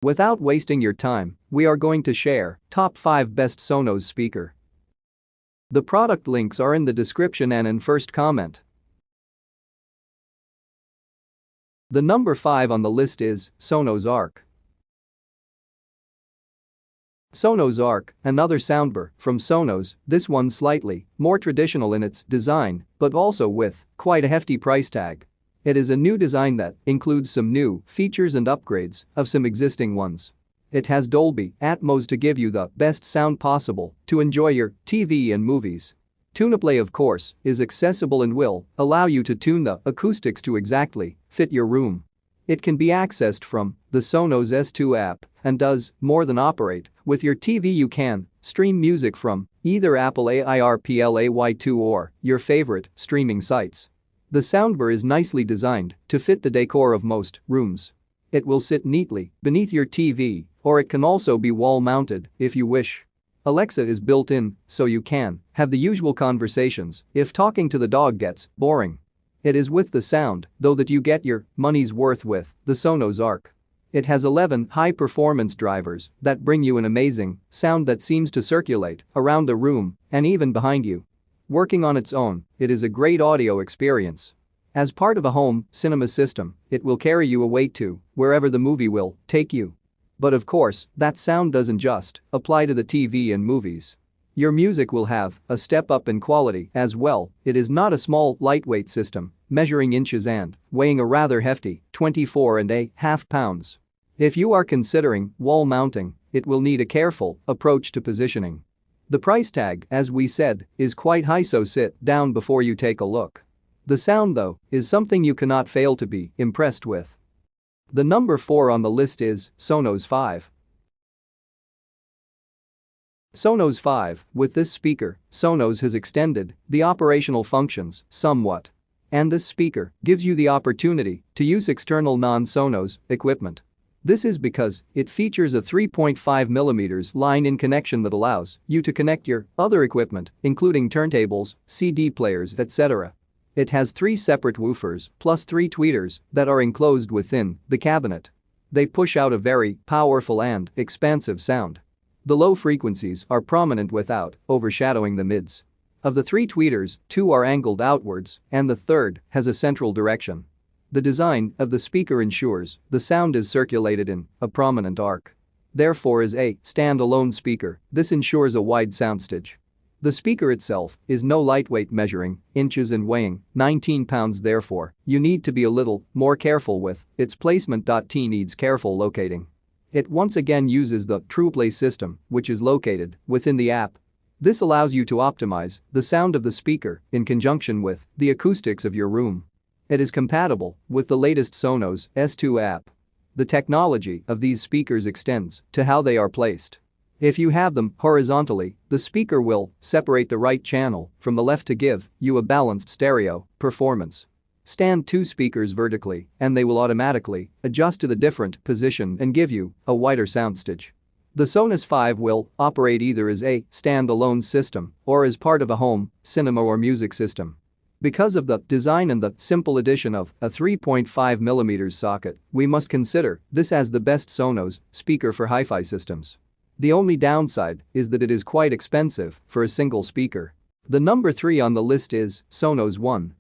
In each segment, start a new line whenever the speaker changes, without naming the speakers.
Without wasting your time, we are going to share top 5 best Sonos speaker. The product links are in the description and in first comment. The number 5 on the list is Sonos Arc. Sonos Arc, another soundbar from Sonos, this one slightly more traditional in its design, but also with quite a hefty price tag. It is a new design that includes some new features and upgrades of some existing ones. It has Dolby Atmos to give you the best sound possible to enjoy your TV and movies. TunePlay, of course, is accessible and will allow you to tune the acoustics to exactly fit your room. It can be accessed from the Sonos S2 app and does more than operate with your TV. You can stream music from either Apple AirPlay 2 or your favorite streaming sites. The soundbar is nicely designed to fit the decor of most rooms. It will sit neatly beneath your TV, or it can also be wall-mounted if you wish. Alexa is built in, so you can have the usual conversations if talking to the dog gets boring. It is with the sound, though, that you get your money's worth with the Sonos Arc. It has 11 high-performance drivers that bring you an amazing sound that seems to circulate around the room and even behind you. Working on its own, it is a great audio experience. As part of a home cinema system, it will carry you away to wherever the movie will take you. But of course, that sound doesn't just apply to the TV and movies. Your music will have a step up in quality as well. It is not a small, lightweight system, measuring inches and weighing a rather hefty 24.5 pounds. If you are considering wall mounting, it will need a careful approach to positioning. The price tag, as we said, is quite high, so sit down before you take a look. The sound, though, is something you cannot fail to be impressed with. The number 4 on the list is Sonos Five. Sonos Five. With this speaker, Sonos has extended the operational functions somewhat. And this speaker gives you the opportunity to use external non-Sonos equipment. This is because it features a 3.5mm line-in connection that allows you to connect your other equipment, including turntables, CD players, etc. It has 3 separate woofers plus 3 tweeters that are enclosed within the cabinet. They push out a very powerful and expansive sound. The low frequencies are prominent without overshadowing the mids. Of the 3 tweeters, 2 are angled outwards and the third has a central direction. The design of the speaker ensures the sound is circulated in a prominent arc. Therefore, as a standalone speaker, this ensures a wide soundstage. The speaker itself is no lightweight, measuring inches and weighing 19 pounds. Therefore, you need to be a little more careful with its placement. T needs careful locating. It once again uses the TruePlay system, which is located within the app. This allows you to optimize the sound of the speaker in conjunction with the acoustics of your room. It is compatible with the latest Sonos S2 app. The technology of these speakers extends to how they are placed. If you have them horizontally, the speaker will separate the right channel from the left to give you a balanced stereo performance. Stand 2 speakers vertically and they will automatically adjust to the different position and give you a wider soundstage. The Sonos Five will operate either as a standalone system or as part of a home cinema or music system. Because of the design and the simple addition of a 3.5mm socket, we must consider this as the best Sonos speaker for hi-fi systems. The only downside is that it is quite expensive for a single speaker. The number 3 on the list is Sonos One.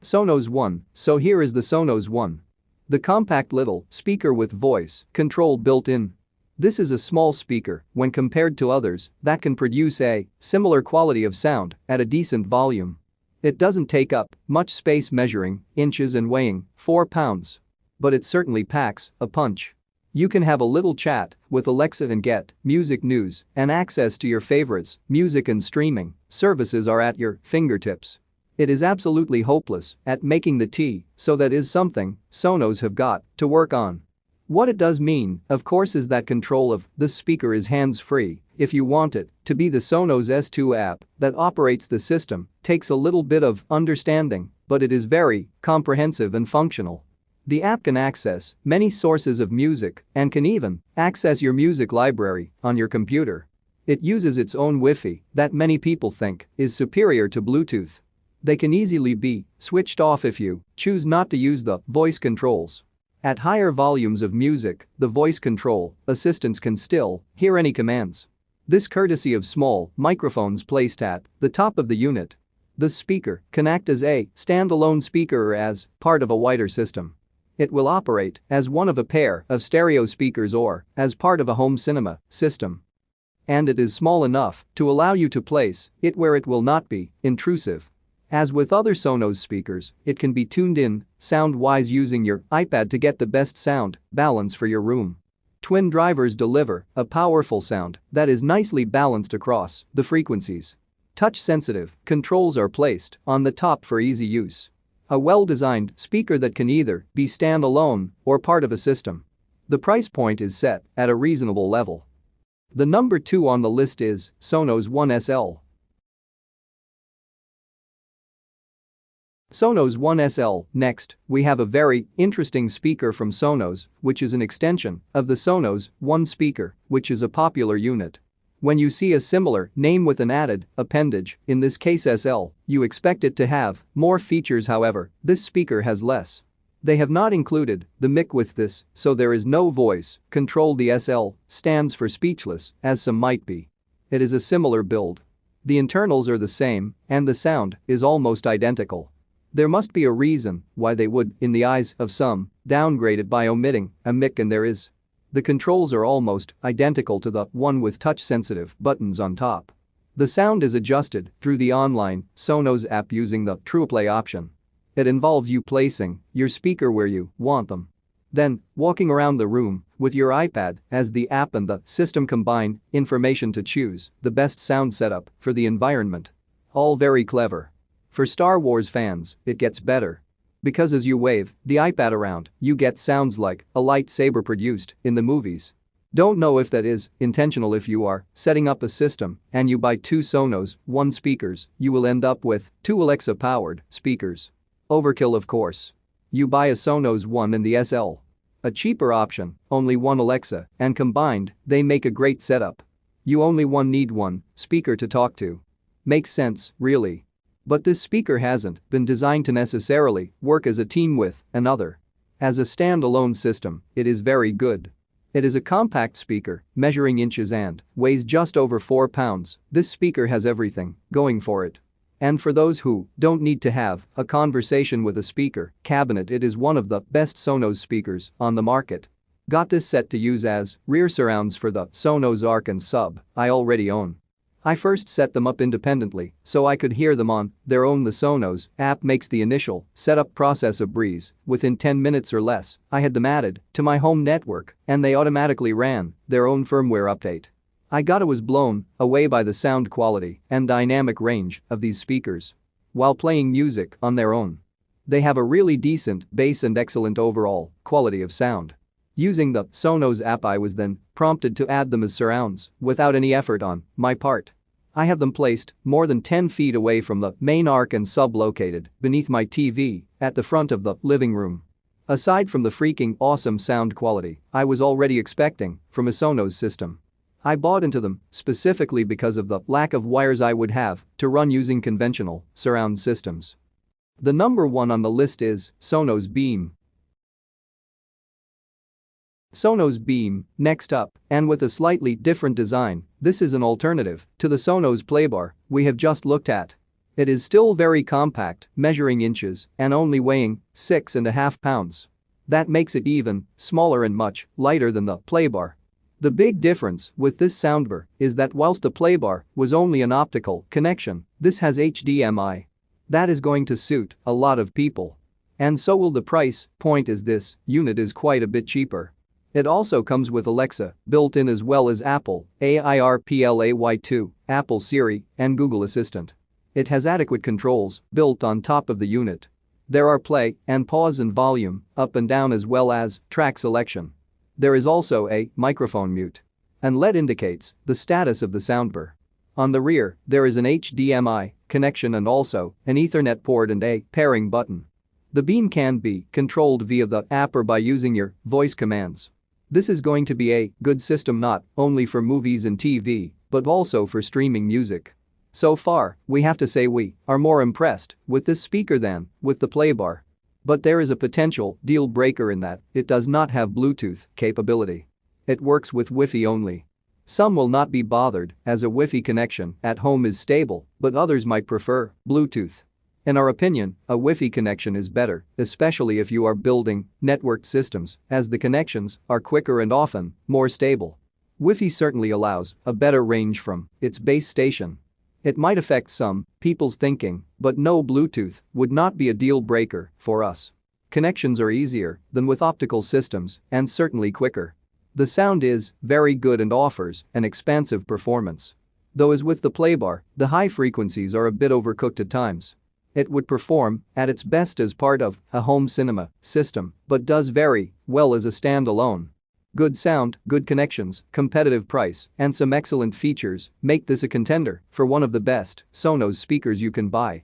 Sonos One. So here is the Sonos One. The compact little speaker with voice control built in. This is a small speaker when compared to others that can produce a similar quality of sound at a decent volume. It doesn't take up much space, measuring inches and weighing 4 pounds. But it certainly packs a punch. You can have a little chat with Alexa and get music news and access to your favorites. Music and streaming services are at your fingertips. It is absolutely hopeless at making the tea, so that is something Sonos have got to work on. What it does mean, of course, is that control of this speaker is hands-free. If you want it to be the Sonos S2 app that operates the system, takes a little bit of understanding, but it is very comprehensive and functional. The app can access many sources of music and can even access your music library on your computer. It uses its own Wi-Fi that many people think is superior to Bluetooth. They can easily be switched off if you choose not to use the voice controls. At higher volumes of music, the voice control assistants can still hear any commands. This courtesy of small microphones placed at the top of the unit. The speaker can act as a standalone speaker or as part of a wider system. It will operate as one of a pair of stereo speakers or as part of a home cinema system. And it is small enough to allow you to place it where it will not be intrusive. As with other Sonos speakers, it can be tuned in sound-wise using your iPad to get the best sound balance for your room. Twin drivers deliver a powerful sound that is nicely balanced across the frequencies. Touch-sensitive controls are placed on the top for easy use. A well-designed speaker that can either be standalone or part of a system. The price point is set at a reasonable level. The number 2 on the list is Sonos One SL. Sonos One SL. Next, we have a very interesting speaker from Sonos, which is an extension of the Sonos One speaker, which is a popular unit. When you see a similar name with an added appendage, in this case SL, you expect it to have more features. However, this speaker has less. They have not included the mic with this, so there is no voice control. The SL stands for speechless, as some might be. It is a similar build. The internals are the same, and the sound is almost identical. There must be a reason why they would, in the eyes of some, downgrade it by omitting a mic, and there is. The controls are almost identical to the one with touch-sensitive buttons on top. The sound is adjusted through the online Sonos app using the TruePlay option. It involves you placing your speaker where you want them. Then, walking around the room with your iPad as the app and the system combine information to choose the best sound setup for the environment. All very clever. For Star Wars fans, it gets better. Because as you wave the iPad around, you get sounds like a lightsaber produced in the movies. Don't know if that is intentional. If you are setting up a system and you buy 2 Sonos One speakers, you will end up with 2 Alexa-powered speakers. Overkill, of course. You buy a Sonos One and the SL. A cheaper option, only one Alexa, and combined, they make a great setup. You only need one speaker to talk to. Makes sense, really. But this speaker hasn't been designed to necessarily work as a team with another. As a standalone system, it is very good. It is a compact speaker, measuring inches and weighs just over 4 pounds. This speaker has everything going for it. And for those who don't need to have a conversation with a speaker cabinet, it is one of the best Sonos speakers on the market. Got this set to use as rear surrounds for the Sonos Arc and Sub I already own. I first set them up independently so I could hear them on their own. The Sonos app makes the initial setup process a breeze. Within 10 minutes or less, I had them added to my home network and they automatically ran their own firmware update. I was blown away by the sound quality and dynamic range of these speakers. While playing music on their own, they have a really decent bass and excellent overall quality of sound. Using the Sonos app, I was then prompted to add them as surrounds without any effort on my part. I have them placed more than 10 feet away from the main Arc and Sub, located beneath my TV at the front of the living room. Aside from the freaking awesome sound quality I was already expecting from a Sonos system, I bought into them specifically because of the lack of wires I would have to run using conventional surround systems. The number 1 on the list is Sonos Beam. Sonos Beam, next up, and with a slightly different design. This is an alternative to the Sonos Playbar we have just looked at. It is still very compact, measuring inches and only weighing 6.5 pounds. That makes it even smaller and much lighter than the Playbar. The big difference with this soundbar is that whilst the Playbar was only an optical connection, this has HDMI. That is going to suit a lot of people. And so will the price point, as this unit is quite a bit cheaper. It also comes with Alexa built in, as well as Apple AirPlay 2, Apple Siri, and Google Assistant. It has adequate controls built on top of the unit. There are play and pause and volume up and down, as well as track selection. There is also a microphone mute. And LED indicates the status of the soundbar. On the rear, there is an HDMI connection and also an Ethernet port and a pairing button. The Beam can be controlled via the app or by using your voice commands. This is going to be a good system not only for movies and TV, but also for streaming music. So far, we have to say we are more impressed with this speaker than with the Playbar. But there is a potential deal breaker in that it does not have Bluetooth capability. It works with Wi-Fi only. Some will not be bothered as a Wi-Fi connection at home is stable, but others might prefer Bluetooth. In our opinion, a Wi-Fi connection is better, especially if you are building networked systems, as the connections are quicker and often more stable. Wi-Fi certainly allows a better range from its base station. It might affect some people's thinking, but no, Bluetooth would not be a deal breaker for us. Connections are easier than with optical systems and certainly quicker. The sound is very good and offers an expansive performance. Though as with the playbar, the high frequencies are a bit overcooked at times. It would perform at its best as part of a home cinema system, but does very well as a standalone. Good sound, good connections, competitive price, and some excellent features make this a contender for one of the best Sonos speakers you can buy.